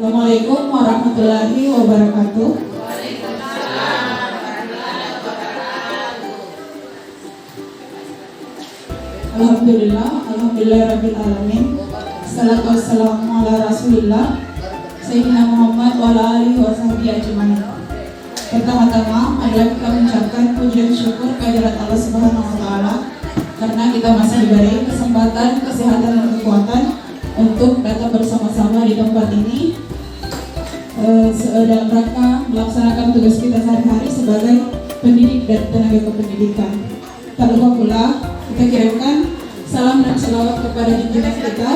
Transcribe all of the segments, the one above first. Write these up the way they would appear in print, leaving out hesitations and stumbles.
Assalamualaikum warahmatullahi wabarakatuh. Alhamdulillah rabbil alamin. Assalatu wassalamu ala rasulillah Sayyidina Muhammad wa ala alihi wa sahbihi ajmain. Pertama-tama adalah kita mengucapkan puji dan syukur kehadirat Allah Subhanahu wa taala karena kita masih diberi kesempatan, kesehatan dan kekuatan untuk datang bersama-sama di tempat ini dalam rangka melaksanakan tugas kita sehari-hari sebagai pendidik dan tenaga kependidikan. Tak lupa pula kita kirimkan salam dan selawat kepada junjungan kita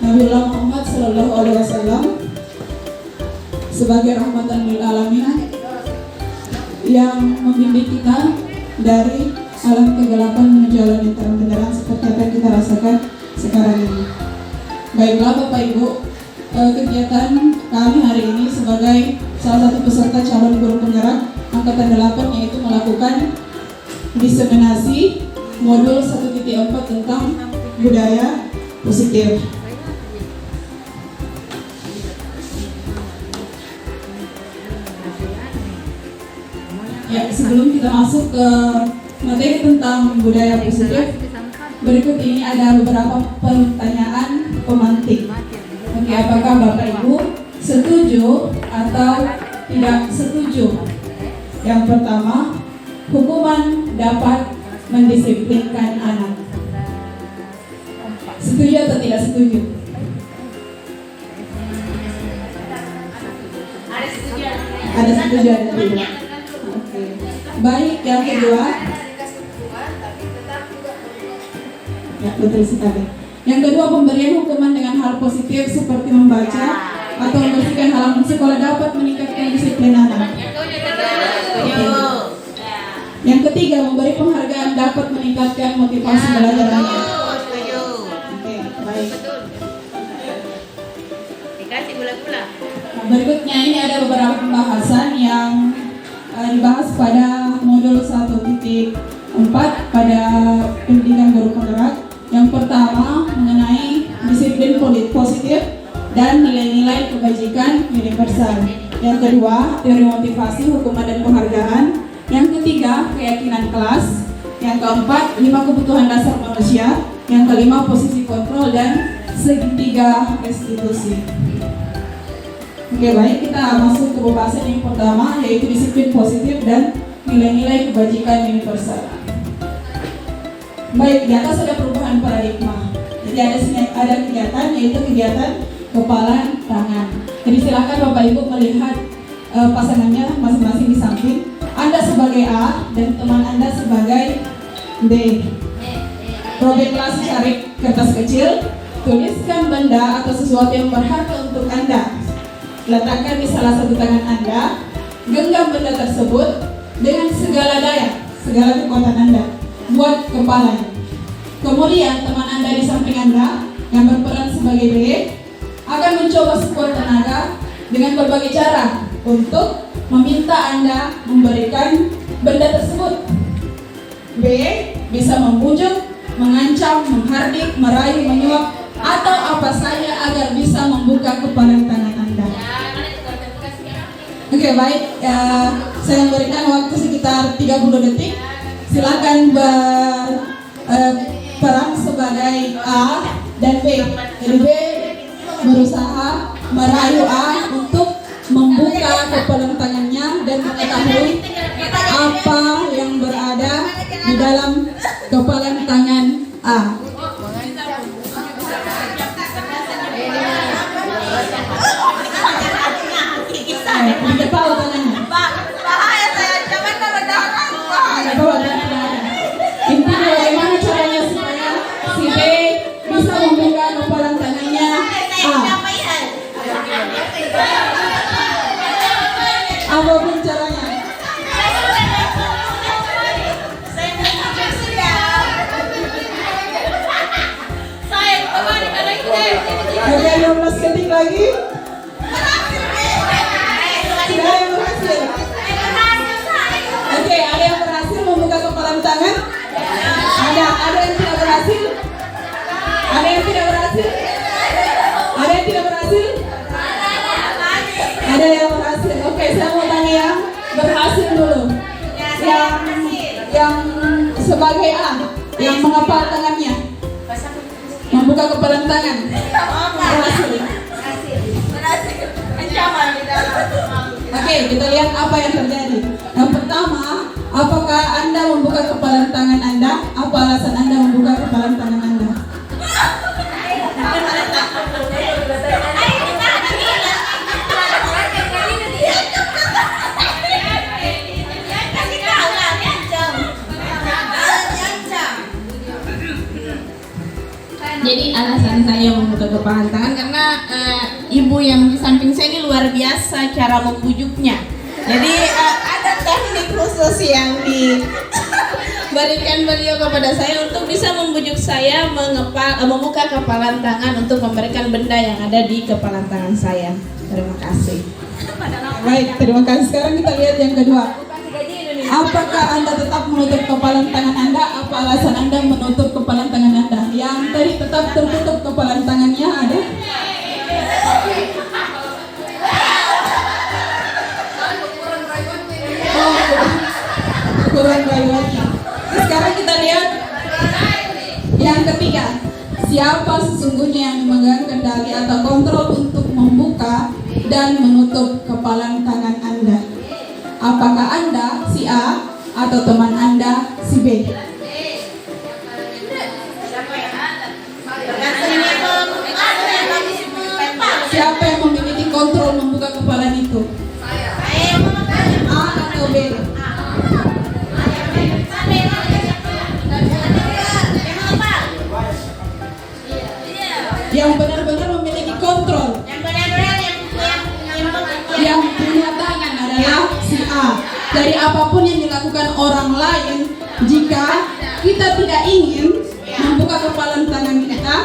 Nabiullah Muhammad Sallallahu Alaihi Wasallam sebagai rahmatan lil alamin yang membimbing kita dari alam kegelapan menuju alam yang terang benderang seperti apa yang kita rasakan sekarang ini. Baiklah Bapak Ibu, kegiatan kami hari ini sebagai salah satu peserta calon guru penggerak angkatan 8 yaitu melakukan diseminasi modul 1.4 tentang budaya positif. Ya, sebelum kita masuk ke materi tentang budaya positif, berikut ini ada beberapa pertanyaan pemantik. Oke, apakah Bapak Ibu setuju atau tidak setuju? Yang pertama, hukuman dapat mendisiplinkan anak. Setuju atau tidak setuju? Ada setuju, ada tidak. Oke. Baik, yang kedua. Ya, betul sekali. Yang kedua, pemberian hukuman dengan hal positif seperti membaca atau membersihkan halaman sekolah dapat meningkatkan disiplin anak. Yang ketiga, memberi penghargaan dapat meningkatkan motivasi belajar anak. Oke, baik. Dikasih gula-gula. Nah, berikutnya ini ada beberapa pembahasan yang dibahas pada modul 1.4 pada pendidikan guru penggerak. Yang pertama mengenai disiplin positif dan nilai-nilai kebajikan universal. Yang kedua, teori motivasi, hukuman dan penghargaan. Yang ketiga, keyakinan kelas. Yang keempat, 5 kebutuhan dasar manusia. Yang kelima, posisi kontrol dan segitiga restitusi. Oke, baik, kita masuk ke pembahasan yang pertama, yaitu disiplin positif dan nilai-nilai kebajikan universal. Baik, di atas ada perubahan paradigma. Jadi ada kegiatan, yaitu kegiatan kepalan tangan. Jadi silakan Bapak Ibu melihat pasangannya masing-masing di samping. Anda sebagai A dan teman Anda sebagai B. Robeklah secari kertas kecil, tuliskan benda atau sesuatu yang berharga untuk Anda. Letakkan di salah satu tangan Anda, genggam benda tersebut dengan segala daya, segala kekuatan Anda. Buat kepalanya. Kemudian teman Anda di samping Anda yang berperan sebagai B akan mencoba sekuat tenaga dengan berbagai cara untuk meminta Anda memberikan benda tersebut. B bisa membujuk, mengancam, menghardik, merayu, menyuap atau apa saja agar bisa membuka kepalan tangan Anda. Oke, baik, saya memberikan waktu sekitar 30 detik. Silakan berperan sebagai A dan B. Jadi B berusaha merayu A untuk membuka kepalan tangannya dan mengetahui apa yang berada di dalam kepalan tangan A. Di kepala tangannya. Bahaya saya, jangan berdarah. Intinya bagaimana caranya supaya si B bisa membuka kepalan tangannya A. Apapun caranya. Oke, 15 detik lagi. Sudah ada yang berhasil. Oke, ada yang berhasil membuka kepalan tangan? Ada yang tidak berhasil? Ada yang tidak berhasil? Ada yang tidak berhasil? yang sebagai A, yang mengepal tangannya, membuka kepalan tangan. Berhasil. Ancaman di dalam. Oke, kita lihat apa yang terjadi. Yang pertama, apakah Anda membuka kepalan tangan Anda? Apa alasan Anda membuka kepalan tangan Anda? Jadi alasan saya membuka kepalan tangan karena ibu yang di samping saya ini luar biasa cara membujuknya. Jadi ada teknik khusus yang diberikan beliau kepada saya untuk bisa membujuk saya membuka kepalan tangan untuk memberikan benda yang ada di kepalan tangan saya. Terima kasih. Baik, terima kasih. Sekarang kita lihat yang kedua. Apakah Anda tetap menutup kepalan tangan Anda? Apa alasan Anda menutup kepalan tangan Anda? Yang tadi tetap tertutup kepalan tangannya ada? Oh, kurang rayuannya. Sekarang kita lihat yang ketiga. Siapa sesungguhnya yang memegang kendali atau kontrol untuk membuka dan menutup kepalan tangan Anda? Apakah Anda si A atau teman Anda si B? Siapa yang memiliki kontrol membuka kepalan itu? A atau B? Yang benar-benar memiliki kontrol, yang punya tangan adalah si A. Dari apapun yang dilakukan orang lain, jika kita tidak ingin membuka kepalan tangan kita,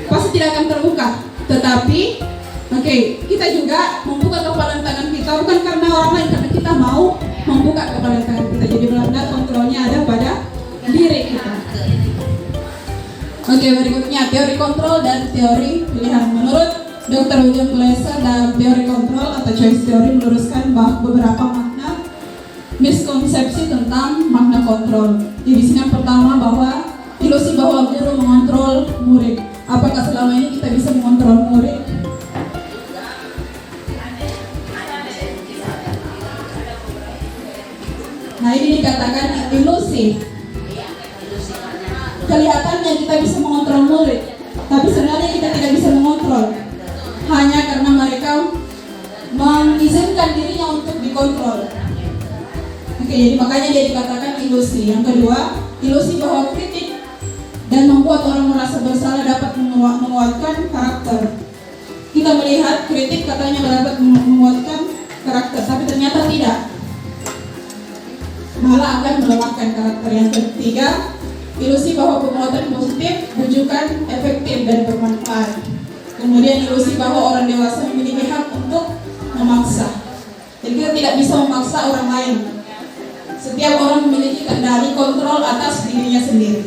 pasti tidak akan terbuka. Tetapi, kita juga membuka kepalan tangan kita bukan karena orang lain, karena kita mau membuka kepalan tangan kita. Jadi benar-benar kontrolnya ada pada diri kita. Berikutnya teori kontrol dan teori pilihan. Menurut Dr. William Glasser dalam teori kontrol atau choice theory meluruskan beberapa makna miskonsepsi tentang makna kontrol. Di sini yang pertama bahwa ilusi bahwa guru mengontrol murid. Apakah selama ini kita bisa mengontrol murid? Nah, ini dikatakan ilusi. Kelihatannya kita bisa mengontrol murid, tapi sebenarnya kita tidak bisa mengontrol. Hanya karena mereka mengizinkan dirinya untuk dikontrol. Jadi makanya dia dikatakan ilusi. Yang kedua, ilusi bahwa kritik dan membuat orang merasa bersalah dapat menguatkan karakter. Kita melihat kritik katanya dapat menguatkan karakter, tapi ternyata tidak. Malah akan melemahkan karakter. Yang ketiga, ilusi bahwa penguatan positif bujukan efektif dan bermanfaat. Kemudian ilusi bahwa orang dewasa memiliki hak untuk memaksa. Jadi kita tidak bisa memaksa orang lain. Setiap orang memiliki kendali kontrol atas dirinya sendiri.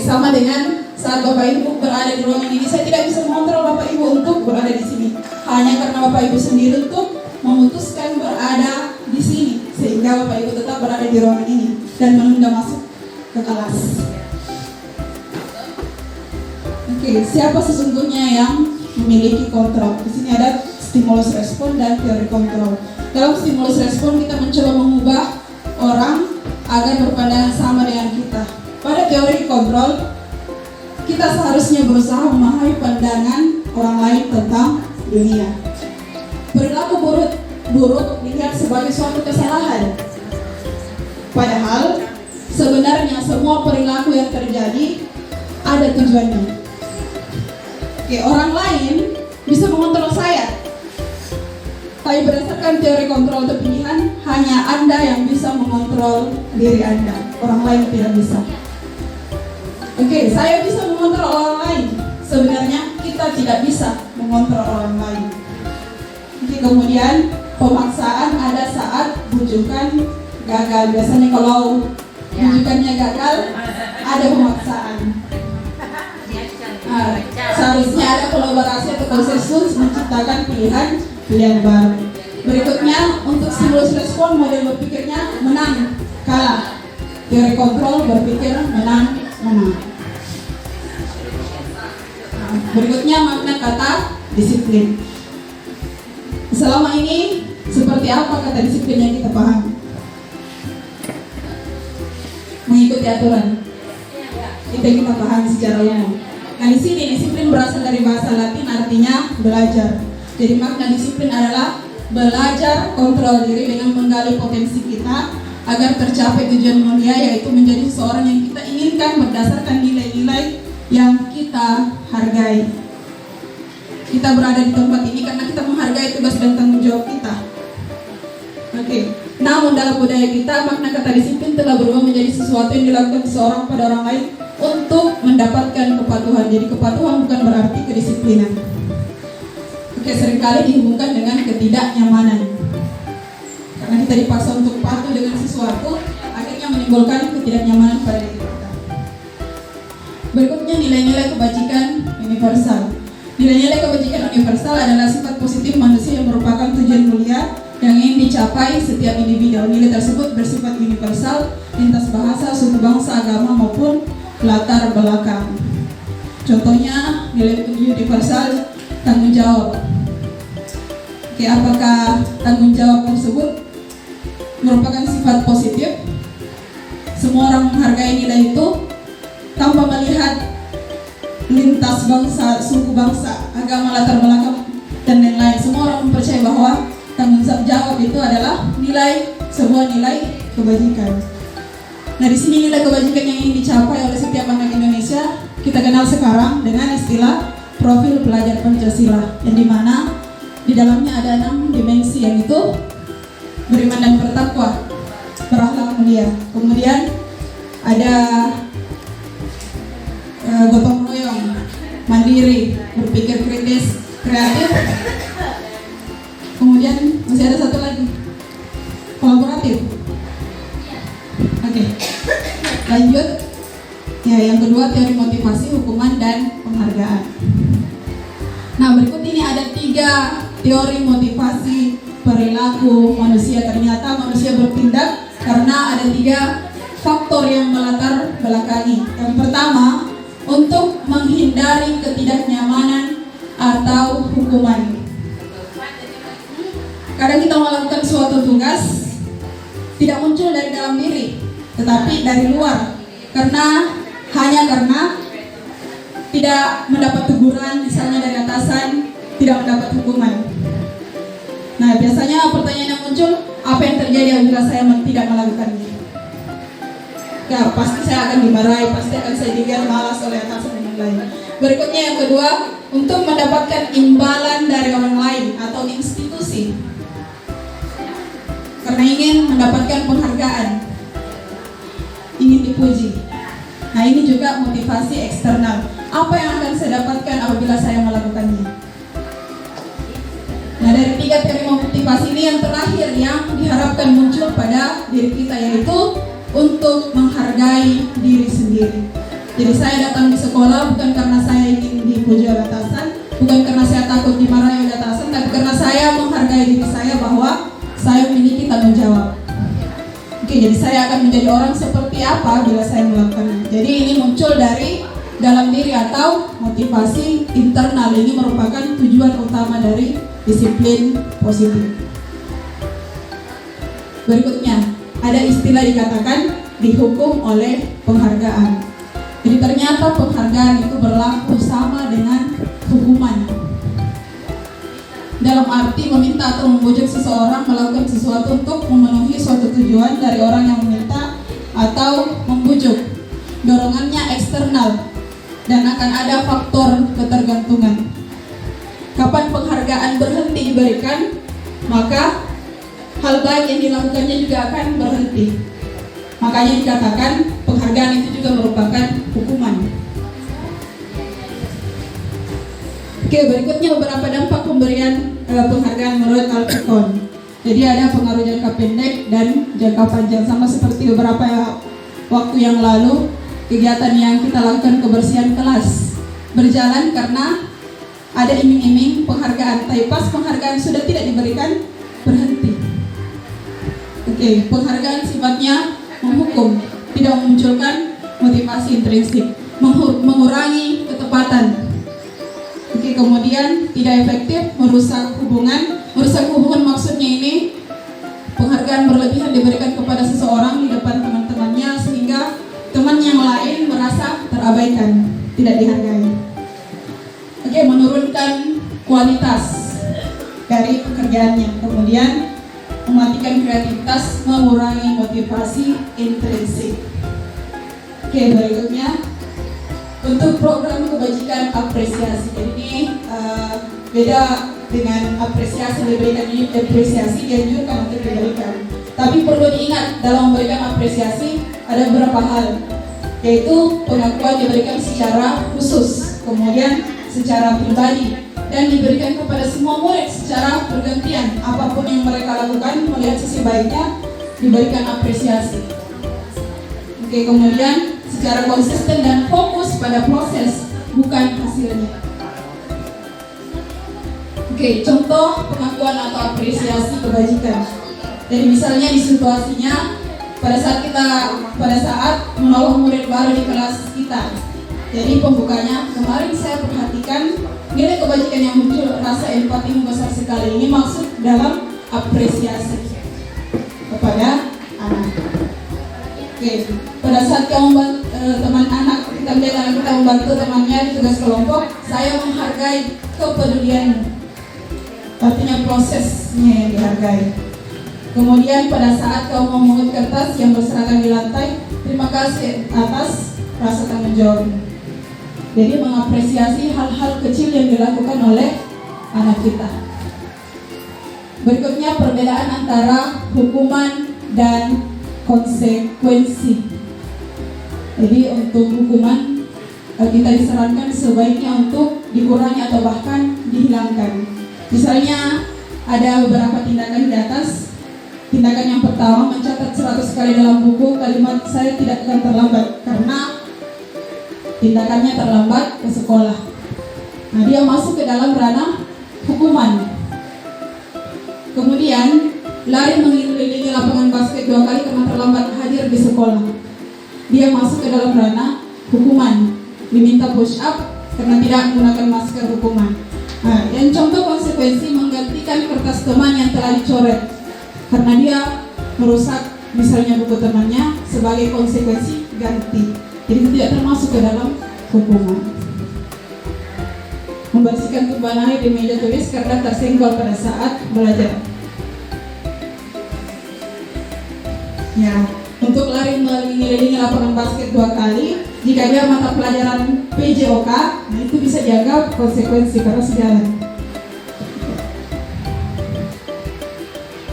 Sama dengan saat Bapak Ibu berada di ruangan ini, saya tidak bisa mengontrol Bapak Ibu untuk berada di sini. Hanya karena Bapak Ibu sendiri untuk memutuskan berada di sini, sehingga Bapak Ibu tetap berada di ruangan ini dan menunda masuk ke kelas. Siapa sesungguhnya yang memiliki kontrol? Di sini ada stimulus respon dan teori kontrol. Dalam stimulus respon kita mencoba mengubah orang agar berpandangan sama dengan kita. Pada teori kontrol, kita seharusnya berusaha memahami pandangan orang lain tentang dunia. Perilaku buruk dilihat sebagai suatu kesalahan. Padahal sebenarnya semua perilaku yang terjadi ada tujuannya. Orang lain bisa mengontrol saya, tapi berdasarkan teori kontrol atau pilihan, hanya Anda yang bisa mengontrol diri Anda. Orang lain tidak bisa. Saya bisa mengontrol orang lain. Sebenarnya kita tidak bisa mengontrol orang lain. Kemudian pemaksaan ada saat bujukan gagal. Biasanya kalau bujukannya gagal, ada pemaksaan. Seharusnya ada kolaborasi atau konsensus menciptakan pilihan baru. Berikutnya untuk stimulus respon, model berpikirnya menang kalah. Teori kontrol berpikir menang menang. Berikutnya makna kata disiplin. Selama ini seperti apa kata disiplin yang kita pahami? Mengikuti aturan. Itu yang kita pahami secara umum. Nah di sini disiplin berasal dari bahasa Latin artinya belajar. Jadi makna disiplin adalah belajar kontrol diri dengan menggali potensi kita agar tercapai tujuan mulia, yaitu menjadi seseorang yang kita inginkan berdasarkan nilai-nilai yang kita hargai. Kita berada di tempat ini karena kita menghargai tugas dan tanggung jawab kita. Oke. Namun dalam budaya kita, makna kata disiplin telah berubah menjadi sesuatu yang dilakukan seseorang pada orang lain untuk mendapatkan kepatuhan. Jadi kepatuhan bukan berarti kedisiplinan. Oke, seringkali dihubungkan dengan ketidaknyamanan. Karena kita dipaksa untuk patuh dengan sesuatu, akhirnya menimbulkan ketidaknyamanan pada diri kita. Berikutnya nilai-nilai kebajikan universal. Nilai-nilai kebajikan universal adalah sifat positif manusia yang merupakan tujuan mulia yang ingin dicapai setiap individu. Nilai tersebut bersifat universal, lintas bahasa, suku bangsa, agama maupun latar belakang. Contohnya nilai universal tanggung jawab. Oke, apakah tanggung jawab tersebut merupakan sifat positif? Semua orang menghargai nilai itu tanpa melihat lintas bangsa, suku bangsa, agama, latar belakang, dan lain-lain. Semua orang mempercayai bahwa tanggung jawab itu adalah sebuah nilai kebajikan. Nah, di sini nilai kebajikan yang ingin dicapai oleh setiap anak Indonesia kita kenal sekarang dengan istilah profil pelajar Pancasila, yang dimana di dalamnya ada 6 dimensi, yang itu beriman dan bertakwa, berakhlak mulia. Kemudian ada gotong royong, mandiri, berpikir kritis, kreatif. Kemudian masih ada satu lagi, kolaboratif. Oke, lanjut. Ya, yang kedua teori motivasi, hukuman, dan penghargaan. Nah, berikut ini ada 3 teori motivasi perilaku manusia. Ternyata manusia bertindak karena ada 3 faktor yang melatar belakangi. Yang pertama, untuk menghindari ketidaknyamanan atau hukuman. Kadang kita melakukan suatu tugas tidak muncul dari dalam diri, tetapi dari luar, hanya karena tidak mendapat teguran, misalnya dari atasan, tidak mendapat hukuman. Nah, biasanya pertanyaan yang muncul, apa yang terjadi apabila saya tidak melakukannya? Ya, pasti saya akan dimarahi, pasti akan saya dibiarkan malas oleh atasan dan lain-lain. Berikutnya yang kedua, untuk mendapatkan imbalan dari orang lain atau institusi, karena ingin mendapatkan penghargaan, ingin dipuji. Nah, ini juga motivasi eksternal. Apa yang akan saya dapatkan apabila saya melakukannya? Nah, dari 3 teori motivasi ini yang terakhir yang diharapkan muncul pada diri kita, yaitu untuk menghargai diri sendiri. Jadi saya datang di sekolah bukan karena saya ingin dipuji oleh atasan, bukan karena saya takut dimarahi oleh atasan, tapi karena saya menghargai diri saya bahwa saya memiliki tanggung jawab. Oke, jadi saya akan menjadi orang seperti apa bila saya melakukannya. Jadi ini muncul dari dalam diri atau motivasi internal. Ini merupakan tujuan utama dari disiplin positif. Berikutnya, ada istilah dikatakan dihukum oleh penghargaan. Jadi ternyata penghargaan itu berlaku sama dengan hukuman. Dalam arti meminta atau membujuk seseorang melakukan sesuatu untuk memenuhi suatu tujuan dari orang yang meminta atau membujuk. Dorongannya eksternal dan akan ada faktor ketergantungan. Kapan penghargaan berhenti diberikan, maka hal baik yang dilakukannya juga akan berhenti. Makanya dikatakan penghargaan itu juga merupakan hukuman. Oke, berikutnya beberapa dampak pemberian penghargaan menurut Alpicon. Jadi ada pengaruh jangka pendek dan jangka panjang, sama seperti beberapa waktu yang lalu kegiatan yang kita lakukan kebersihan kelas berjalan karena ada iming-iming penghargaan. Tapi pas penghargaan sudah tidak diberikan, Oke, penghargaan sifatnya menghukum, tidak memunculkan motivasi intrinsik, mengurangi ketepatan. Oke, kemudian tidak efektif, merusak hubungan. Merusak hubungan maksudnya ini penghargaan berlebihan diberikan kepada seseorang di depan teman-temannya sehingga teman yang lain merasa terabaikan, tidak dihargai. Oke, menurunkan kualitas dari pekerjaannya. Kemudian mematikan kreativitas, mengurangi motivasi intrinsik. Oke, berikutnya untuk program kebajikan apresiasi. Jadi ini beda dengan apresiasi diberikan, ini apresiasi dianjurkan untuk diberikan. Tapi perlu diingat dalam memberikan apresiasi ada beberapa hal, yaitu pengakuan diberikan secara khusus, kemudian secara pribadi, dan diberikan kepada semua murid secara bergantian. Apapun yang mereka lakukan, melihat sisi baiknya, diberikan apresiasi. Oke, kemudian secara konsisten dan fokus pada proses, bukan hasilnya. Oke, contoh pengakuan atau apresiasi kebajikan. Jadi misalnya di situasinya pada saat menolong murid baru di kelas kita. Jadi pembukanya, kemarin saya perhatikan nilai kebajikan yang muncul, rasa empati besar sekali. Ini maksud dalam apresiasi kepada anak. Oke, pada saat kamu teman anak, kita melihat anak kita membantu temannya di tugas kelompok, saya menghargai kepedulianmu. Artinya prosesnya yang dihargai. Kemudian pada saat kamu memungut kertas yang berserakan di lantai, terima kasih atas rasa tanggung jawabmu. Jadi mengapresiasi hal-hal kecil yang dilakukan oleh anak kita. Berikutnya perbedaan antara hukuman dan konsekuensi. Jadi untuk hukuman kita disarankan sebaiknya untuk dikurangi atau bahkan dihilangkan. Misalnya ada beberapa tindakan di atas. Tindakan yang pertama, mencatat 100 kali dalam buku kalimat saya tidak akan terlambat karena tindakannya terlambat ke sekolah. Nah, dia masuk ke dalam ranah hukuman. Kemudian lari mengelilingi lapangan basket 2 kali karena terlambat hadir di sekolah. Dia masuk ke dalam ranah hukuman. Diminta push up karena tidak menggunakan masker, hukuman. Nah, yang contoh konsekuensi, menggantikan kertas teman yang telah dicoret karena dia merusak misalnya buku temannya, sebagai konsekuensi ganti. Jadi itu tidak termasuk ke dalam hukuman. Membersihkan tumpahan air di meja tulis karena tersenggol pada saat belajar. Ya, untuk lari mengelilingi lapangan basket 2 kali, jika dia mata pelajaran PJOK, nah itu bisa dianggap konsekuensi karena sejalan.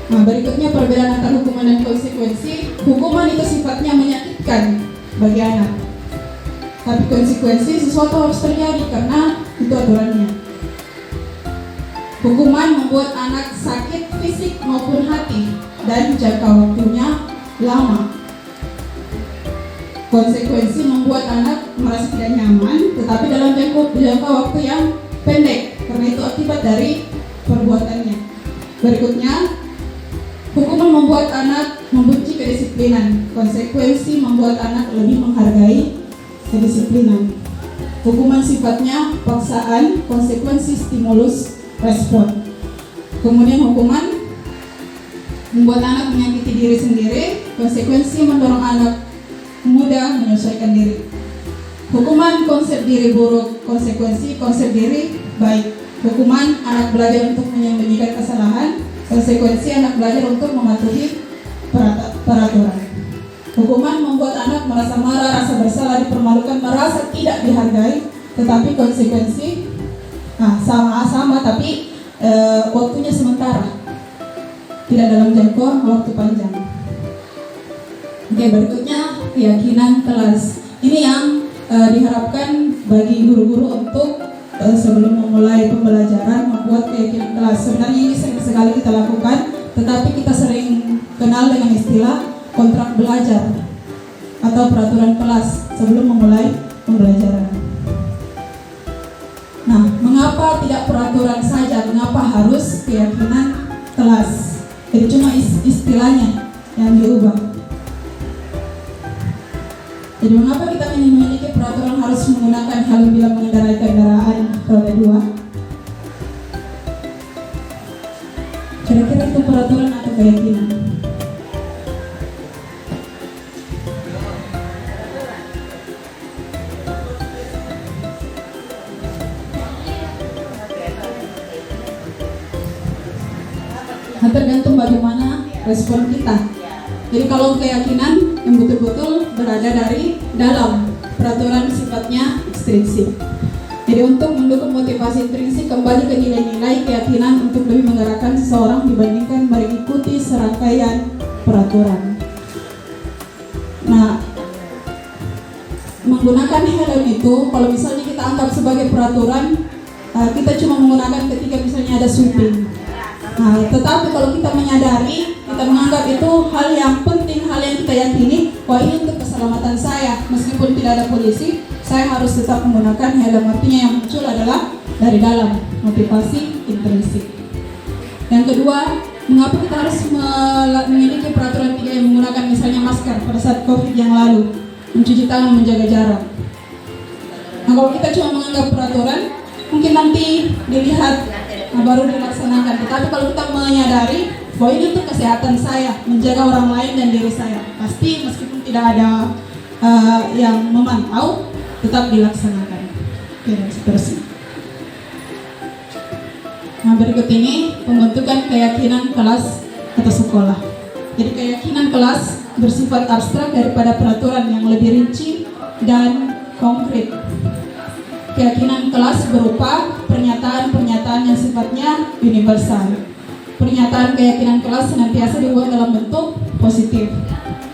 Nah, berikutnya perbedaan antara hukuman dan konsekuensi. Hukuman itu sifatnya menyakitkan bagi anak, tapi konsekuensi sesuatu harus terjadi karena itu aturannya. Hukuman membuat anak sakit fisik maupun hati dan jangka waktunya lama. Konsekuensi membuat anak merasa tidak nyaman, tetapi dalam jangka waktu yang pendek, karena itu akibat dari perbuatannya. Berikutnya, hukuman membuat anak membenci kedisiplinan. Konsekuensi membuat anak lebih menghargai kedisiplinan. Hukuman sifatnya paksaan, konsekuensi stimulus respon. Kemudian hukuman membuat anak menyakiti diri sendiri, konsekuensi mendorong anak mudah menyesuaikan diri. Hukuman konsep diri buruk, konsekuensi konsep diri baik. Hukuman anak belajar untuk menyembunyikan kesalahan, konsekuensi anak belajar untuk mematuhi peraturan. Hukuman membuat anak merasa marah, rasa bersalah, dipermalukan, merasa tidak dihargai, tetapi konsekuensi sama-sama tapi waktunya sementara, tidak dalam jangka waktu panjang. Oke, berikutnya keyakinan kelas. Ini yang diharapkan bagi guru-guru untuk sebelum memulai pembelajaran membuat keyakinan kelas. Sebenarnya ini sering sekali kita lakukan, tetapi kita sering kenal dengan istilah kontrak belajar atau peraturan kelas sebelum memulai pembelajaran. Nah, mengapa tidak peraturan saja? Mengapa harus keyakinan kelas? Jadi cuma istilahnya, ya, Jadi mengapa kita memiliki peraturan harus menggunakan helm bila mengendarai kendaraan roda 2? Kira-kira itu peraturan atau keyakinan? Nah, tergantung bagaimana respon kita. Jadi kalau keyakinan yang betul-betul berada dari dalam peraturan sifatnya ekstrinsik. Jadi untuk mendukung motivasi intrinsik kembali ke nilai-nilai keyakinan untuk lebih menggerakkan seseorang dibandingkan mengikuti serangkaian peraturan. Nah, menggunakan helm itu kalau misalnya kita anggap sebagai peraturan, kita cuma menggunakan ketika misalnya ada sweeping. Nah, tetapi kalau kita menyadari, kita menganggap itu hal yang penting, hal yang kita yakini, wah ini untuk keselamatan saya, meskipun tidak ada polisi, saya harus tetap menggunakan helm. Artinya yang muncul adalah dari dalam, motivasi intrinsik. Yang kedua, mengapa kita harus memiliki peraturan 3 yang menggunakan misalnya masker pada saat COVID yang lalu, mencuci tangan, menjaga jarak. Nah, kalau kita cuma menganggap peraturan, mungkin nanti dilihat, baru dilaksanakan. Tetapi kalau kita menyadari bahwa ini untuk kesehatan saya, menjaga orang lain dan diri saya, pasti meskipun tidak ada yang memantau, tetap dilaksanakan. Oke, dan seterusnya. Nah, berikut ini pembentukan keyakinan kelas atau sekolah. Jadi keyakinan kelas bersifat abstrak daripada peraturan yang lebih rinci dan konkret. Keyakinan kelas berupa pernyataan-pernyataan yang sifatnya universal. Pernyataan keyakinan kelas senantiasa dibuat dalam bentuk positif.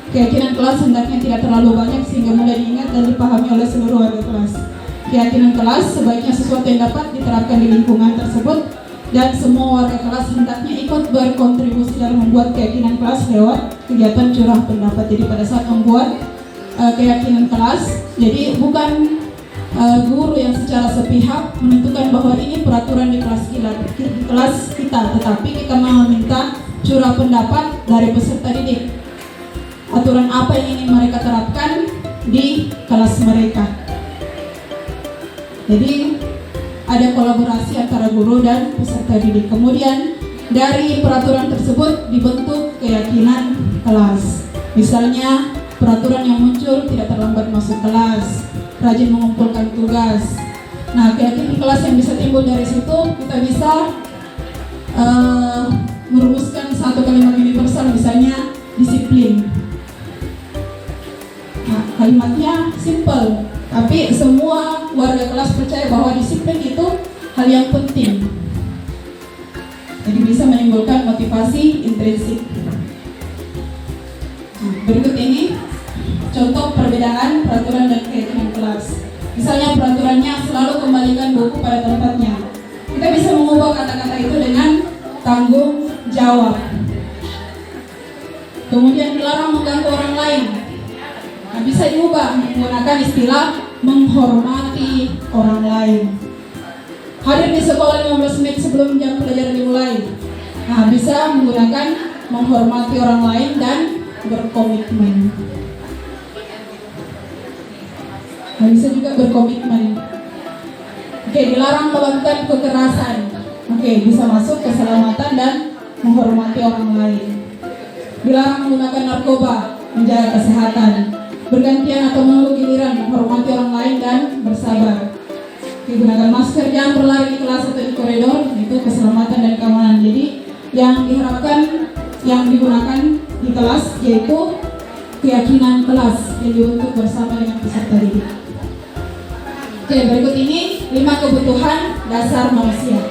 Keyakinan kelas hendaknya tidak terlalu banyak sehingga mudah diingat dan dipahami oleh seluruh warga kelas. Keyakinan kelas sebaiknya sesuatu yang dapat diterapkan di lingkungan tersebut dan semua warga kelas hendaknya ikut berkontribusi dalam membuat keyakinan kelas lewat kegiatan curah pendapat. Jadi pada saat membuat keyakinan kelas, jadi bukan guru yang secara sepihak menentukan bahwa ini peraturan di kelas kita, tetapi kita meminta curah pendapat dari peserta didik. Aturan apa yang ingin mereka terapkan di kelas mereka. Jadi ada kolaborasi antara guru dan peserta didik. Kemudian dari peraturan tersebut dibentuk keyakinan kelas. Misalnya peraturan yang muncul tidak terlambat masuk kelas, rajin mengumpulkan tugas. Nah, keyakinan kelas yang bisa timbul dari situ, kita bisa merumuskan satu kalimat universal, misalnya disiplin. Nah, kalimatnya simple, tapi semua warga kelas percaya bahwa disiplin itu hal yang penting. Jadi bisa menimbulkan motivasi intrinsik. Nah, berikut ini contoh perbedaan peraturan dan keyakinan kelas. Misalnya peraturannya selalu kembalikan buku pada tempatnya. Kita bisa mengubah kata-kata itu dengan tanggung jawab. Kemudian dilarang mengganggu orang lain. Nah, bisa diubah menggunakan istilah menghormati orang lain. Hadir di sekolah 15 menit sebelum jam pelajaran dimulai. Nah, bisa menggunakan menghormati orang lain dan berkomitmen. Nah, bisa juga berkomitmen. Oke, dilarang melakukan kekerasan. Oke, bisa masuk keselamatan dan menghormati orang lain. Dilarang menggunakan narkoba, menjaga kesehatan. Bergantian atau menunggu giliran, menghormati orang lain dan bersabar. Digunakan masker, jangan berlari di kelas atau di koridor, itu keselamatan dan keamanan. Jadi yang diharapkan, yang digunakan di kelas yaitu keyakinan kelas yang dibentuk bersama dengan peserta didik. Oke, berikut ini 5 kebutuhan dasar manusia.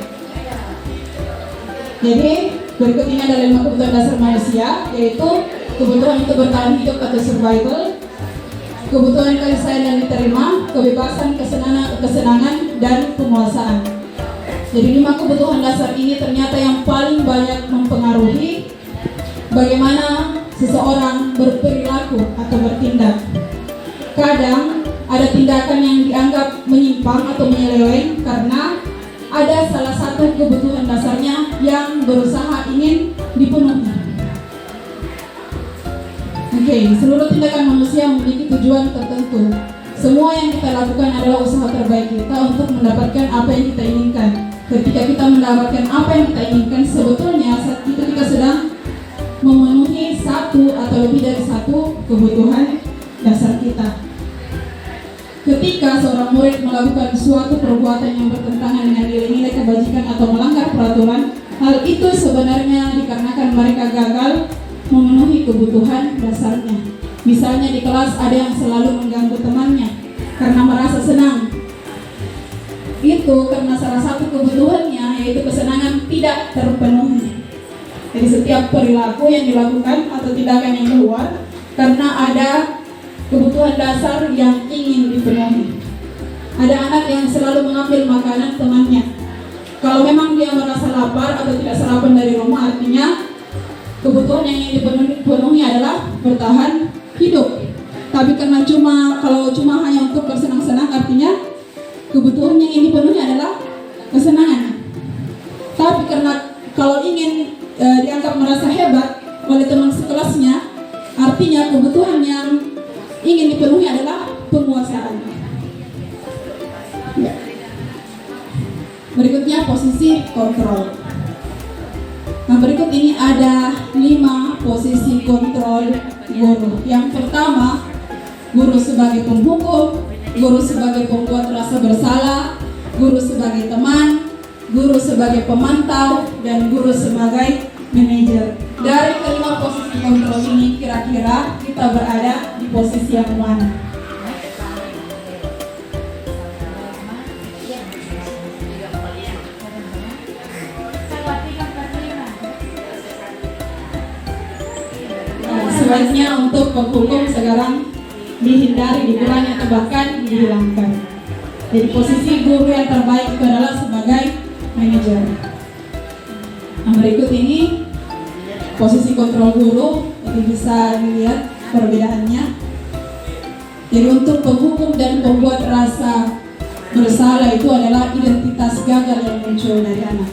Jadi berikut ini adalah 5 kebutuhan dasar manusia, yaitu kebutuhan untuk bertahan hidup atau survival, kebutuhan kasih sayang dan diterima, kebebasan, kesenangan, dan penguasaan. Jadi 5 kebutuhan dasar ini ternyata yang paling banyak mempengaruhi bagaimana seseorang berperilaku atau bertindak. Kadang ada tindakan yang dianggap menyimpang atau menyeleweng karena ada salah satu kebutuhan dasarnya yang berusaha ingin dipenuhi. Oke, Oke, seluruh tindakan manusia memiliki tujuan tertentu. Semua yang kita lakukan adalah usaha terbaik kita untuk mendapatkan apa yang kita inginkan. Ketika kita mendapatkan apa yang kita inginkan, sebetulnya saat itu kita sedang memenuhi satu atau lebih dari satu kebutuhan dasar kita. Ketika seorang murid melakukan suatu perbuatan yang bertentangan dengan nilai-nilai kebajikan atau melanggar peraturan, hal itu sebenarnya dikarenakan mereka gagal memenuhi kebutuhan dasarnya. Misalnya di kelas ada yang selalu mengganggu temannya karena merasa senang. Itu karena salah satu kebutuhannya, yaitu kesenangan, tidak terpenuhi. Jadi setiap perilaku yang dilakukan atau tindakan yang keluar karena ada kebutuhan dasar yang ingin dipenuhi. Ada anak yang selalu mengambil makanan temannya. Kalau memang dia merasa lapar atau tidak sarapan dari rumah, artinya kebutuhan yang ingin dipenuhi adalah bertahan hidup. Tapi karena kalau cuma hanya untuk bersenang-senang, artinya kebutuhan yang ingin dipenuhi adalah kesenangan. Tapi karena kalau ingin dianggap merasa hebat oleh teman sekelasnya, artinya kebutuhan yang ingin dipenuhi adalah penguasaan. Ya. Berikutnya posisi kontrol. Nah, berikut ini ada 5 posisi kontrol guru. Yang pertama, guru sebagai penghukum, guru sebagai pembuat rasa bersalah, guru sebagai teman, guru sebagai pemantau, dan guru sebagai manajer. Dari kelima posisi kontrol ini, kira-kira kita berada di posisi yang mana? Sebaiknya untuk penghukum sekarang dihindari, dikurangi, atau bahkan dihilangkan. Jadi posisi guru yang terbaik itu adalah sebagai manajer. Nah, berikut ini posisi kontrol guru, itu bisa dilihat perbedaannya. Jadi untuk penghukum dan pembuat rasa bersalah itu adalah identitas gagal yang muncul dari anak.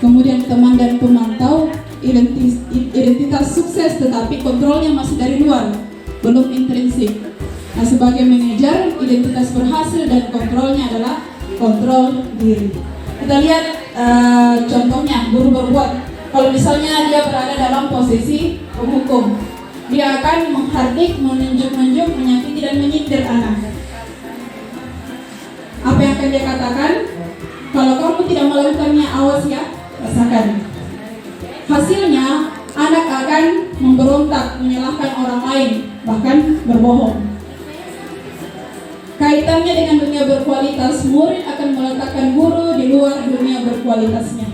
Kemudian teman dan pemantau, identitas sukses tetapi kontrolnya masih dari luar, belum intrinsik. Nah, sebagai manajer, identitas berhasil dan kontrolnya adalah kontrol diri. Kita lihat contohnya guru berbuat. Kalau misalnya dia berada dalam posisi penghukum, dia akan menghardik, menunjuk-nunjuk, menyakiti dan menyindir anak. Apa yang akan dia katakan? Kalau kamu tidak melakukannya, awas ya, rasakan. Hasilnya, anak akan memberontak, menyalahkan orang lain, bahkan berbohong. Kaitannya dengan dunia berkualitas, murid akan meletakkan guru di luar dunia berkualitasnya.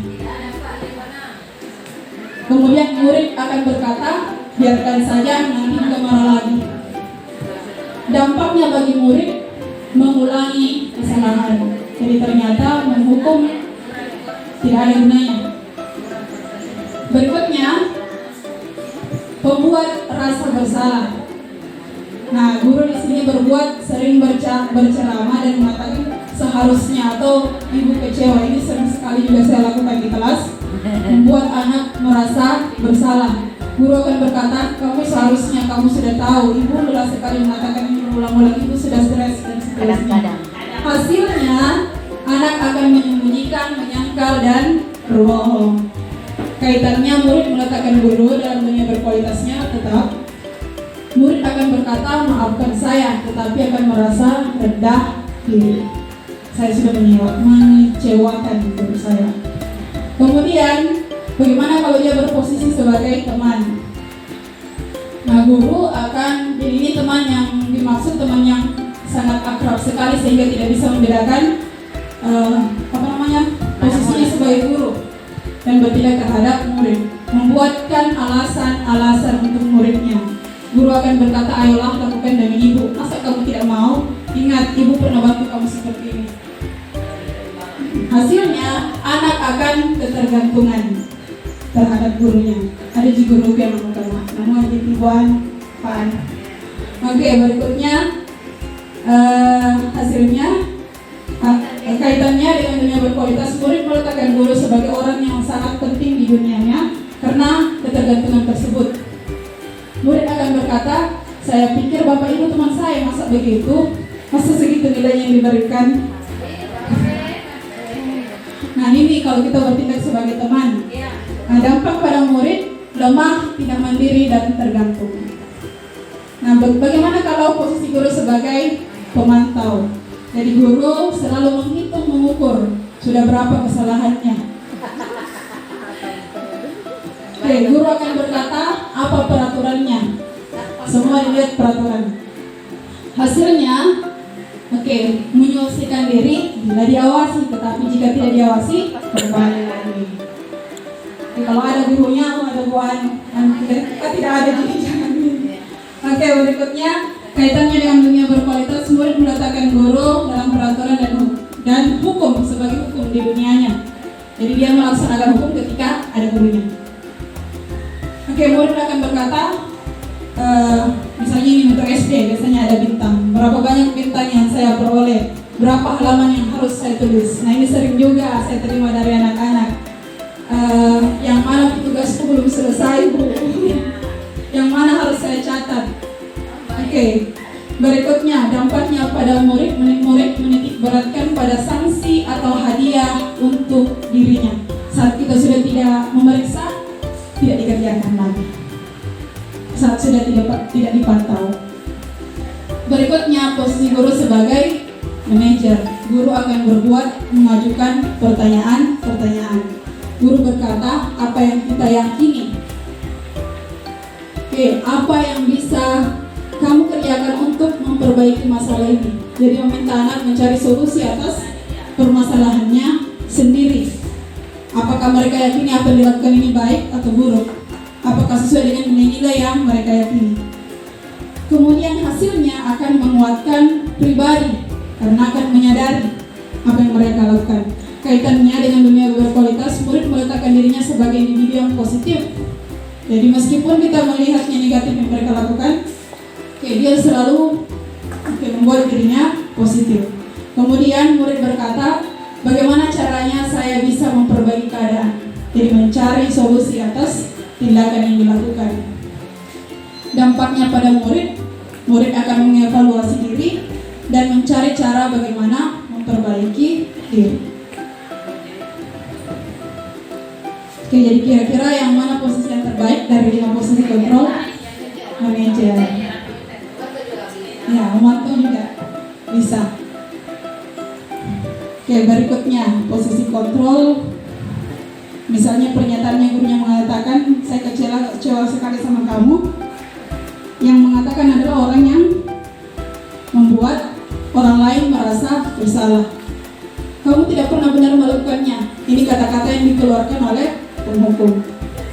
Kemudian murid akan berkata, biarkan saja, nanti juga marah lagi. Dampaknya bagi murid, mengulangi kesalahan. Jadi ternyata menghukum tidak ada gunanya. Berikutnya, pembuat rasa bersalah. Nah, guru di sini sering berceramah dan mengatakan seharusnya atau ibu kecewa. Ini sering sekali juga saya lakukan di kelas, membuat anak merasa bersalah. Guru akan berkata, kamu seharusnya, kamu sudah tahu, ibu sudah sekali mengatakan ini berulang-ulang, ibu sudah stres dan seterusnya. Hasilnya, anak akan menyembunyikan, menyangkal dan berbohong. Kaitannya murid meletakkan guru dalam dunia berkualitasnya, tetap murid akan berkata maafkan saya, tetapi akan merasa rendah diri. Saya sudah mengecewakan guru saya. Kemudian bagaimana kalau dia berposisi sebagai teman? Nah, guru akan, jadi ini teman yang dimaksud teman yang sangat akrab sekali sehingga tidak bisa membedakan posisinya sebagai guru dan bertindak terhadap murid, membuatkan alasan-alasan untuk muridnya. Guru akan berkata, ayolah lakukan demi ibu. Masa kamu tidak mau? Ingat, ibu pernah bantu kamu seperti ini. Hasilnya, anak akan ketergantungan terhadap gurunya. Ada di guru yang mengatakan, namun di tibuan, Pak. Oke, berikutnya hasilnya kaitannya dengan dunia berkualitas, murid meletakkan guru sebagai orang yang sangat penting di dunianya karena ketergantungan tersebut. murid akan berkata, saya pikir Bapak Ibu teman saya, masa begitu? Masa segitu nilai yang diberikan? Nah ini kalau kita bertindak sebagai teman. Nah dampak pada murid, lemah, tidak mandiri, dan tergantung. Nah bagaimana kalau posisi guru sebagai pemantau? Jadi guru selalu menghitung, mengukur sudah berapa kesalahannya. Oke, guru akan berkata apa peraturannya. Semua dilihat peraturan. Hasilnya, oke, menyelesaikan diri bila diawasi, tetapi jika tidak diawasi, kembali lagi. Oke, kalau ada gurunya, ada buan, tidak ada jadi jangan. Oke, berikutnya kaitannya dengan dunia berkualitas, murid meletakkan guru dalam peraturan dan hukum sebagai hukum di dunianya. Jadi dia melaksanakan hukum ketika ada gurunya. Oke, murid akan berkata, misalnya ini untuk SD, biasanya ada bintang. Berapa banyak bintang yang saya peroleh? Berapa halaman yang harus saya tulis? Nah ini sering juga saya terima dari anak-anak. Yang mana tugasku belum selesai, Bu? Yang mana harus saya catat? Oke, berikutnya dampaknya pada murid menitik beratkan pada sanksi atau hadiah untuk dirinya. Saat kita sudah tidak memeriksa, tidak dikerjakan lagi. Saat sudah tidak dipantau. Berikutnya posisi guru sebagai manajer. Guru akan mengajukan pertanyaan. Guru berkata apa yang kita yakini. Oke, apa yang bisa kamu kerjakan untuk memperbaiki masalah ini. Jadi meminta anak mencari solusi atas permasalahannya sendiri. Apakah mereka yakini apa yang dilakukan ini baik atau buruk? Apakah sesuai dengan nilai-nilai yang mereka yakini? Kemudian hasilnya akan menguatkan pribadi karena akan menyadari apa yang mereka lakukan. Kaitannya dengan dunia berkualitas, murid meletakkan dirinya sebagai individu yang positif. Jadi meskipun kita melihatnya negatif yang mereka lakukan, dia selalu membuat dirinya positif. Kemudian murid berkata, bagaimana caranya saya bisa memperbaiki keadaan? Jadi mencari solusi atas tindakan yang dilakukan. Dampaknya pada murid akan mengevaluasi diri dan mencari cara bagaimana memperbaiki diri. Oke, jadi kira-kira yang mana posisi yang terbaik dari 5 posisi kontrol? Manajer. Ya, memantau juga bisa. Oke, berikutnya posisi kontrol. Misalnya pernyataannya gurunya mengatakan, saya kecewa sekali sama kamu. Yang mengatakan adalah orang yang membuat orang lain merasa bersalah. Kamu tidak pernah benar melakukannya. Ini kata-kata yang dikeluarkan oleh penghukum.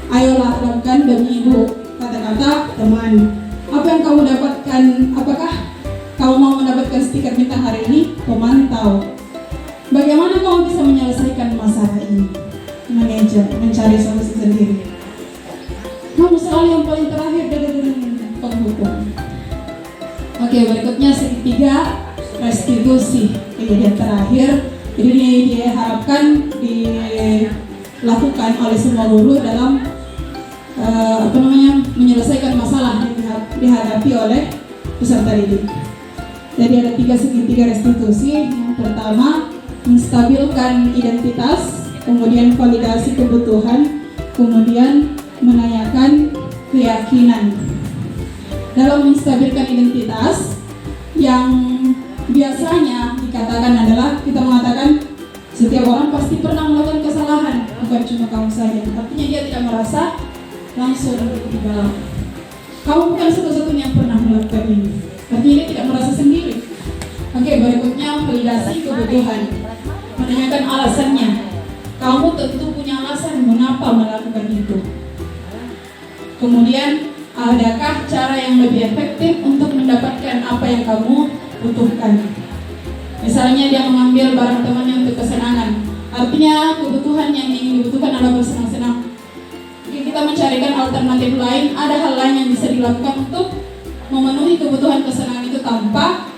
Ayolah lakukan demi ibu. Kata-kata teman. Apa yang kamu dapatkan? Apakah kamu mau mendapatkan stiker bintang hari ini? Pemantau. Bagaimana kamu bisa menyelesaikan masalah ini? Manajer, mencari solusi sendiri. Kamu selalu yang paling terakhir dari penghukum. Oke, berikutnya segitiga restitusi. Kejadian terakhir. Jadi ini diharapkan dilakukan oleh semua guru dalam menyelesaikan masalah yang dihadapi oleh peserta didik. Jadi ada 3 segitiga restitusi. Yang pertama, menstabilkan identitas, kemudian validasi kebutuhan, kemudian menanyakan keyakinan. Dalam menstabilkan identitas, yang biasanya dikatakan adalah kita mengatakan setiap orang pasti pernah melakukan kesalahan, bukan cuma kamu saja. Artinya dia tidak merasa langsung di dalam. Kamu bukan satu-satunya yang pernah melakukan ini. Artinya dia tidak merasa sendiri. Oke, berikutnya validasi kebutuhan. Menanyakan alasannya. Kamu tentu punya alasan mengapa melakukan itu. Kemudian, adakah cara yang lebih efektif untuk mendapatkan apa yang kamu butuhkan? Misalnya dia mengambil barang temannya untuk kesenangan. Artinya kebutuhan yang ingin dibutuhkan adalah bersenang-senang. Kita mencarikan alternatif lain, ada hal lain yang bisa dilakukan untuk memenuhi kebutuhan kesenangan itu tanpa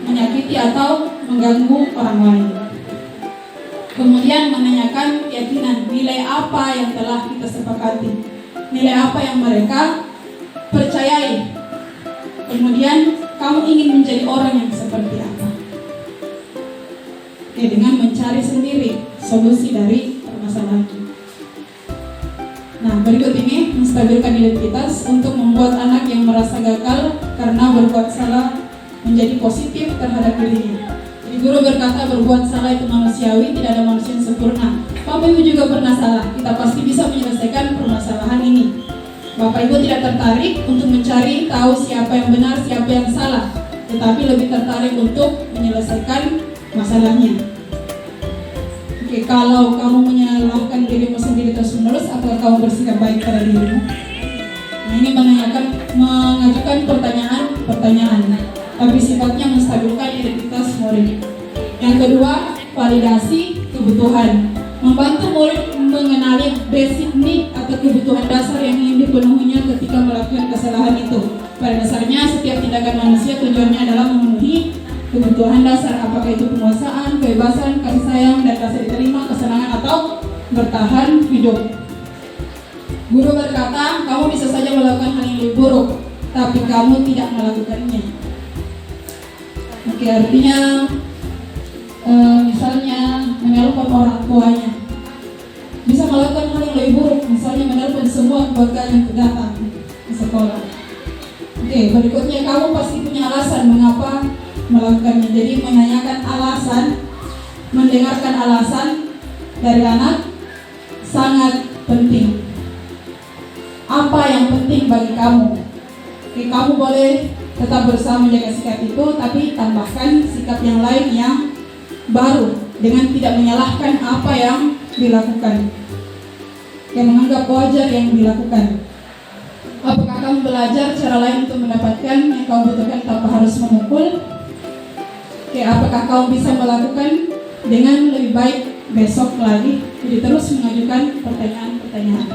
menyakiti atau mengganggu orang lain. Kemudian menanyakan keyakinan, nilai apa yang telah kita sepakati, nilai apa yang mereka percayai. Kemudian kamu ingin menjadi orang yang seperti apa? Oke, dengan mencari sendiri solusi dari permasalahan. Nah, berikut ini menstabilkan identitas untuk membuat anak yang merasa gagal karena berbuat salah menjadi positif terhadap dirinya. Jadi guru berkata berbuat salah itu manusiawi, tidak ada manusia yang sempurna. Bapak Ibu juga pernah salah, kita pasti bisa menyelesaikan permasalahan ini. Bapak Ibu tidak tertarik untuk mencari tahu siapa yang benar, siapa yang salah, tetapi lebih tertarik untuk menyelesaikan masalahnya. Oke, kalau kamu menyalahkan dirimu sendiri terus-menerus, apakah kamu bersikap baik pada dirimu? Nah, ini mengajukan pertanyaan, tapi sifatnya menstabilkan identitas murid. Yang kedua, validasi kebutuhan. Membantu murid mengenali basic need atau kebutuhan dasar yang ingin dipenuhinya ketika melakukan kesalahan itu. Pada dasarnya, setiap tindakan manusia tujuannya adalah memenuhi kebutuhan dasar, apakah itu penguasaan, kebebasan, kasih sayang, dan rasa diterima, kesenangan, atau bertahan hidup. Guru berkata, kamu bisa saja melakukan hal yang lebih buruk, tapi kamu tidak melakukannya. Oke, artinya misalnya menelpon orang tuanya, bisa melakukan hal yang lebih buruk, misalnya menelpon semua keluarga yang datang ke sekolah. Oke, berikutnya kamu pasti punya alasan mengapa melakukannya. Jadi menanyakan alasan, mendengarkan alasan dari anak sangat penting. Apa yang penting bagi kamu? Oke, kamu boleh tetap berusaha menjaga sikap itu, tapi tambahkan sikap yang lain yang baru dengan tidak menyalahkan apa yang dilakukan, yang menganggap wajar yang dilakukan. Apakah kamu belajar cara lain untuk mendapatkan yang kamu butuhkan tanpa harus memukul? Oke, apakah kamu bisa melakukan dengan lebih baik besok lagi? Jadi terus mengajukan pertanyaan-pertanyaan.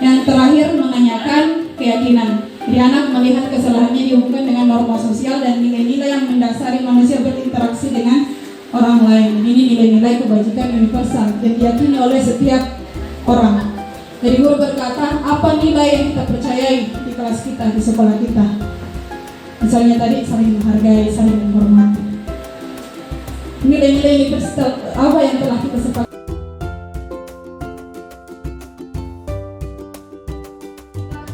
Yang terakhir, menanyakan keyakinan. Jadi anak melihat kesalahannya dihubungkan dengan norma sosial dan nilai-nilai yang mendasari manusia berinteraksi dengan orang lain. Ini nilai-nilai kebajikan universal yang diyakini oleh setiap orang. Jadi guru berkata, apa nilai yang kita percayai di kelas kita, di sekolah kita? Misalnya tadi saling menghargai, saling menghormati. Nilai-nilai universal apa yang telah kita sepakati?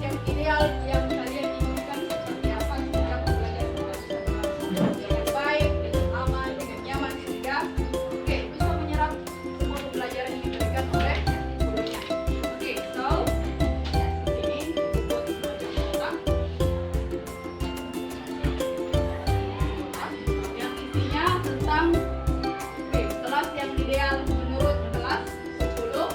Yang ideal yang kalian inginkan seperti apa ketika belajar dengan baik, dengan aman, dengan nyaman, sehingga bisa menyerap semua pembelajaran yang diberikan oleh gurunya. So ini buat semacam yang intinya tentang kelas yang ideal menurut kelas 10A.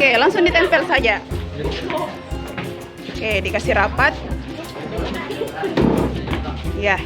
Oke, langsung ditempel saja. Oke, dikasih rapat. Ya.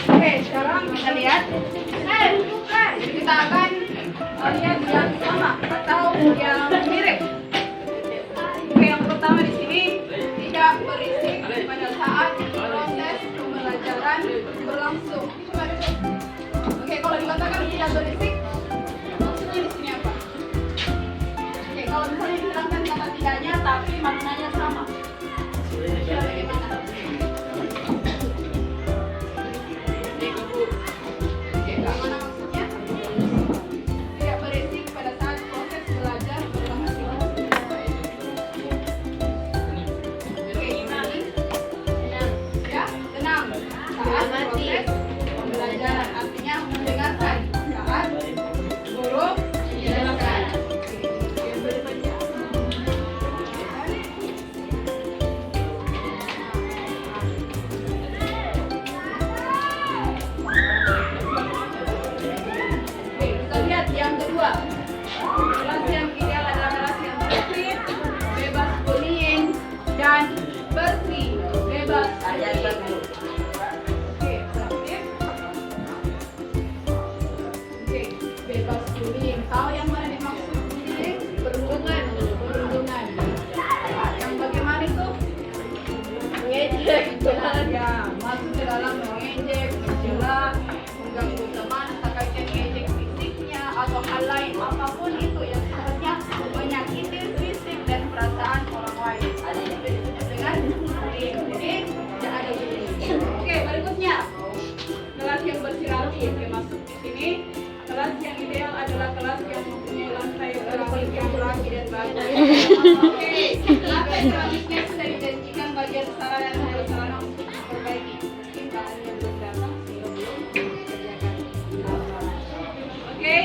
Oke, sekarang kita lihat. Kita akan lihat yang sama atau yang mirip. Oke, yang pertama di sini tidak berisik pada saat proses pembelajaran berlangsung. Oke, kalau dikatakan tidak berisik, maksudnya di sini apa? Oke, kalau misalnya dihilangkan kata tidaknya tapi maknanya sama. Kira bagaimana? Oke, bagaimana maksudnya? Tidak berisik pada saat proses belajar berlangsung. Oke, yang rapi dan bagus. Oke, apa selanjutnya sudah dijanjikan bagian sarana dan sarana untuk memperbaiki. Mungkin bahannya belum datang sehingga belum dikerjakan. Oke,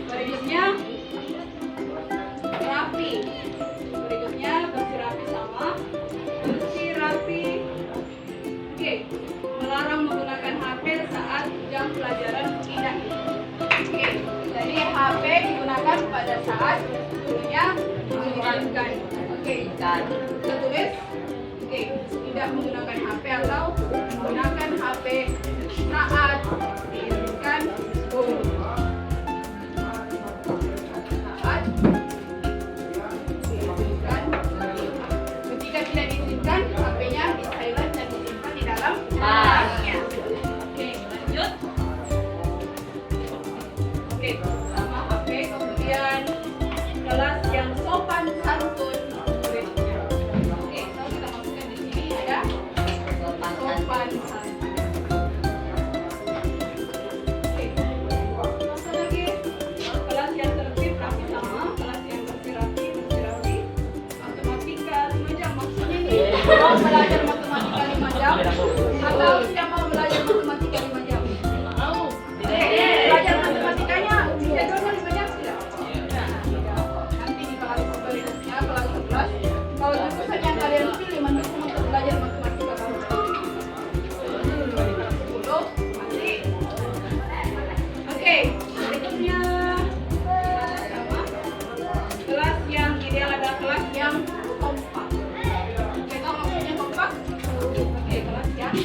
berikutnya rapi. Berikutnya bersih rapi sama bersih rapi. Oke, melarang menggunakan HP saat jam pelajaran tidak. Oke, jadi HP digunakan pada saat gurunya mengizinkan. Oke, kita tulis. Oke, tidak menggunakan HP atau menggunakan HP saat diizinkan guru. Saat diizinkan. Ketika tidak diizinkan, HP-nya di silent dan disimpan di dalam tasnya. Oke, lanjut. Oke, sama HP, kemudian kelas yang sopan santun. Oke, kalau kita masukkan di sini ada sopan santun. Oke, langsung lagi. Kelas yang tertib rapi sama kelas yang bersih rapi. Matematika 5 jam maksudnya nih. Mau belajar matematika 5 jam atau tidak mau belajar matematika 5 jam? Mau. Belajar matematikanya jadwalnya 5 jam tidak? Nanti di kelas berikutnya kelas 11 kalau jurusan yang kalian pilih mendukung untuk belajar matematika baru. Kelas 10 nanti. Oke, berikutnya sama kelas yang ideal adalah kelas yang kompak. Oke, kalau maksudnya kompak? Oke, kelas yang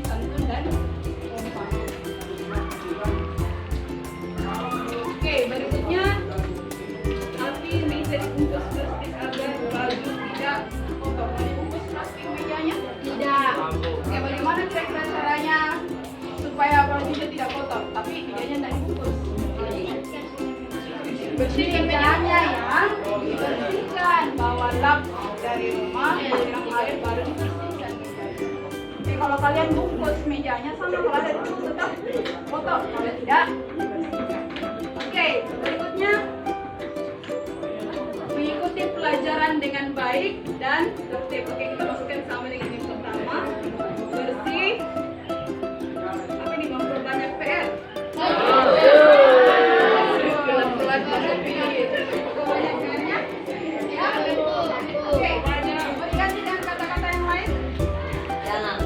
santun dan kompak. Oke, berikutnya api meja dibungkus plastik agar baju tidak kotor. Mau dibungkus plastik mejanya? Tidak. Oke, bagaimana kira-kira caranya supaya bajunya tidak kotor tapi mejanya tidak dibungkus? Bersihkan mejanya yang dibersihkan, bawa lap dari rumah, siram air baru dibersihkan mejanya. Oke, kalau kalian bungkus mejanya sama kalau ada di tetap kotor, kalau tidak dibersihkan. Oke, berikutnya mengikuti pelajaran dengan baik dan tertib. Oke, kita masukkan sama dengan yang pertama, bersih. Apa ini memperbanyak PR? Kebanyakannya ya. Oke, mau diganti dengan kata-kata yang lain? Jangan.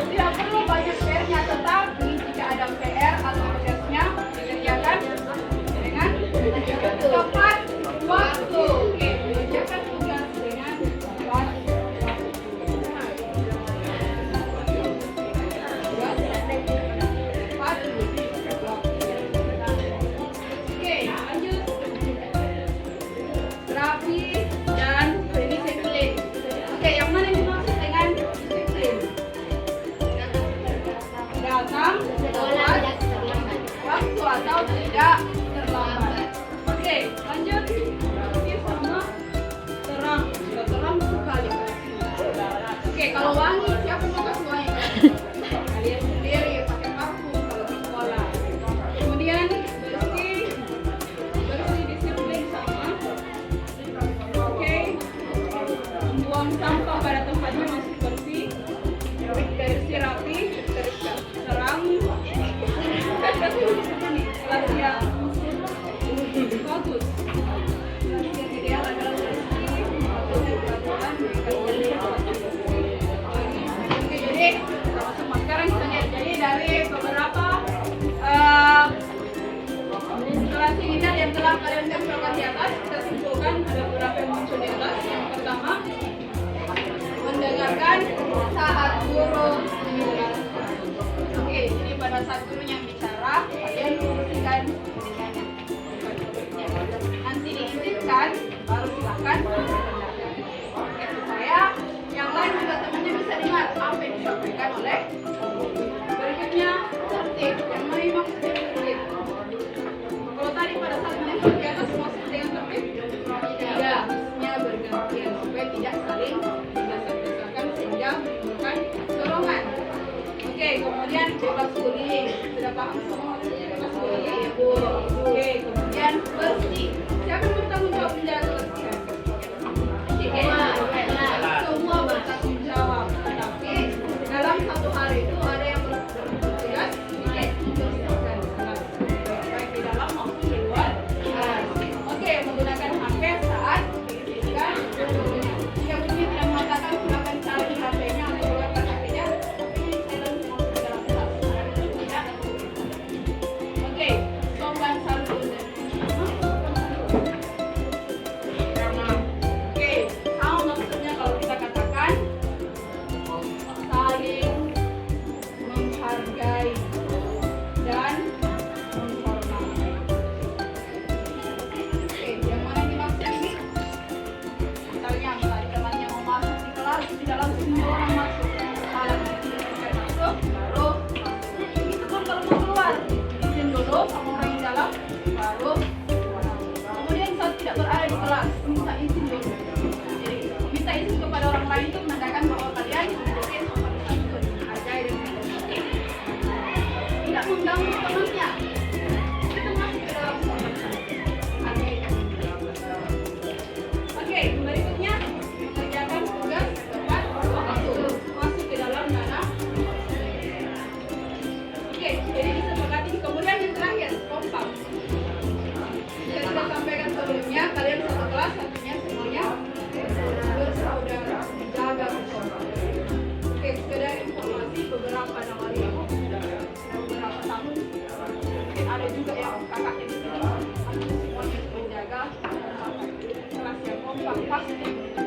Tidak perlu banyak PR-nya, tetapi jika ada PR atau tugasnya dikerjakan dengan tepat waktu. Oke, kerjakan tugas dengan tepat Oke, lanjut. Rapi dan disiplin. Oke, yang mana yang dimaksud dengan disiplin? Datang tepat waktu atau tidak terlambat. Oke, lanjut. Rapi sama terang. Sudah terang sekali. Oke, kalau wangi siapa mau kasih wangi? Kalian sendiri pakai parfum kalau di sekolah. Kemudian bersih disiplin sama. Oke, membuang sampah pada tempatnya masih bersih, rapi, terang. Kelas yang bagus. Kelas yang ideal adalah bersih, peraturan, Oke, jadi sama sekarang kita lihat. Jadi dari beberapa kelas ini yang telah kalian tempelkan di atas, kita simpulkan ada beberapa yang muncul di atas. Yang pertama, mendengarkan saat guru menjelaskan. Oke, jadi pada saat gurunya bicara, kalian perhatikan telinganya. Nanti diizinkan, baru silakan mendengarkan. Oke, supaya yang lain juga temannya bisa dengar apa yang disampaikan oleh guru. Berikutnya, tertib. Yang mana yang maksudnya tertib? Kalau tadi pada saat menempel di atas maksud dengan tertib? Tidak, harusnya bergantian supaya tidak saling berdesak-desakan sehingga menimbulkan dorongan. Oke, kemudian bebas bullying. Sudah paham semua bebas bullying? Oke, kemudian bersih. Siapa yang bertanggung jawab menjaga kebersihan? Semua bertanggung jawab. Tapi dalam satu hari itu ada yang bertugas membersihkan kelas, baik di dalam maupun di luar kelas. Oke, menggunakan HP saat diizinkan. Jika bunyi tidak mengatakan silakan cari HP-nya atau keluarkan HP-nya, tapi silent mode di dalam kelas. Tidak. Oke, sopan santun. Oke, sama maksudnya kalau kita katakan saling menghargai dan menghormati. Oke, yang mana yang dimaksud ini? Misalnya temannya mau masuk di kelas, tidak langsung orang masuk. Kalau tidak masuk, baru itu pun kalau mau keluar, izin dulu sama orang yang dalam, baru keluar. Kemudian saat tidak berada di kelas, minta izin dulu. Jadi minta izin kepada orang lain itu menandakan bahwa kalian mungkin sopan santun, hargai dan menghormati. Tidak mengganggu temannya. Itu masuk ke dalam sopan santun. Hargai dan menghormati. Oke, berikutnya mengerjakan tugas tepat waktu, masuk ke dalam ranah. Oke, jadi disepakati. Kemudian yang terakhir, kompak. Saya sudah sampaikan sebelumnya, kalian satu kelas, artinya semuanya bersaudara, jaga kekompakan. Oke, sekedar informasi, beberapa nama ibu sudah beberapa tahun, mungkin ada juga yang kakaknya di sini, semuanya menjaga kelas yang kompak pasti.